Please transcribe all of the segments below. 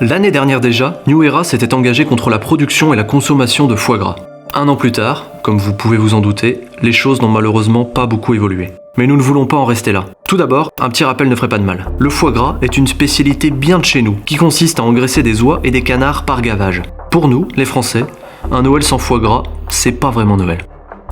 L'année dernière déjà, New Era s'était engagé contre la production et la consommation de foie gras. 1 an plus tard, comme vous pouvez vous en douter, les choses n'ont malheureusement pas beaucoup évolué. Mais nous ne voulons pas en rester là. Tout d'abord, un petit rappel ne ferait pas de mal. Le foie gras est une spécialité bien de chez nous, qui consiste à engraisser des oies et des canards par gavage. Pour nous, les Français, un Noël sans foie gras, c'est pas vraiment Noël.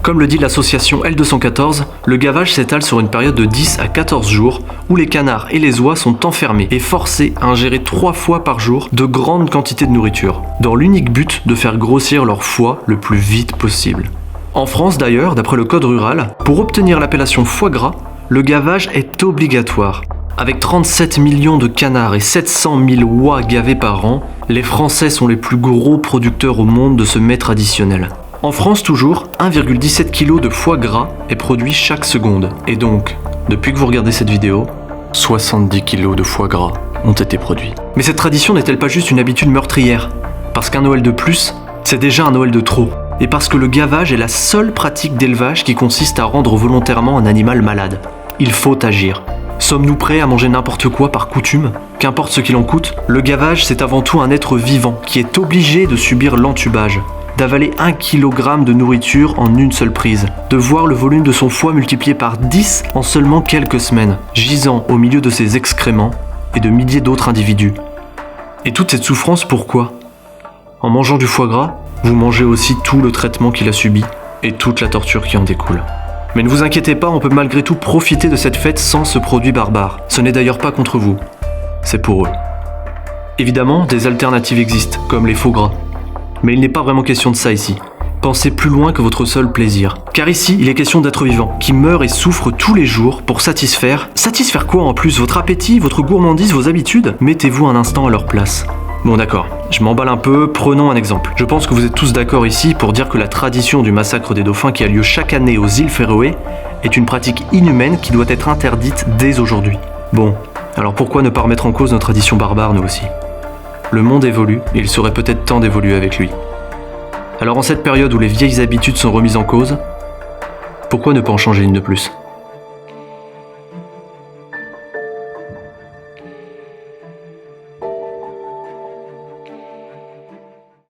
Comme le dit l'association L214, le gavage s'étale sur une période de 10 à 14 jours où les canards et les oies sont enfermés et forcés à ingérer 3 fois par jour de grandes quantités de nourriture, dans l'unique but de faire grossir leur foie le plus vite possible. En France d'ailleurs, d'après le code rural, pour obtenir l'appellation foie gras, le gavage est obligatoire. Avec 37 millions de canards et 700 000 oies gavées par an, les Français sont les plus gros producteurs au monde de ce mets traditionnel. En France toujours, 1,17 kg de foie gras est produit chaque seconde. Et donc, depuis que vous regardez cette vidéo, 70 kg de foie gras ont été produits. Mais cette tradition n'est-elle pas juste une habitude meurtrière? Parce qu'un Noël de plus, c'est déjà un Noël de trop. Et parce que le gavage est la seule pratique d'élevage qui consiste à rendre volontairement un animal malade. Il faut agir. Sommes-nous prêts à manger n'importe quoi par coutume? Qu'importe ce qu'il en coûte, le gavage c'est avant tout un être vivant qui est obligé de subir l'entubage, d'avaler 1 kg de nourriture en une seule prise, de voir le volume de son foie multiplié par 10 en seulement quelques semaines, gisant au milieu de ses excréments et de milliers d'autres individus. Et toute cette souffrance pourquoi? En mangeant du foie gras, vous mangez aussi tout le traitement qu'il a subi et toute la torture qui en découle. Mais ne vous inquiétez pas, on peut malgré tout profiter de cette fête sans ce produit barbare. Ce n'est d'ailleurs pas contre vous, c'est pour eux. Évidemment, des alternatives existent, comme les faux gras. Mais il n'est pas vraiment question de ça ici. Pensez plus loin que votre seul plaisir. Car ici, il est question d'êtres vivants, qui meurent et souffrent tous les jours pour satisfaire... Satisfaire quoi en plus? Votre appétit, votre gourmandise, vos habitudes? Mettez-vous un instant à leur place. Bon d'accord, je m'emballe un peu, prenons un exemple. Je pense que vous êtes tous d'accord ici pour dire que la tradition du massacre des dauphins qui a lieu chaque année aux îles Féroé est une pratique inhumaine qui doit être interdite dès aujourd'hui. Bon, alors pourquoi ne pas remettre en cause nos traditions barbares nous aussi? Le monde évolue et il serait peut-être temps d'évoluer avec lui. Alors en cette période où les vieilles habitudes sont remises en cause, pourquoi ne pas en changer une de plus?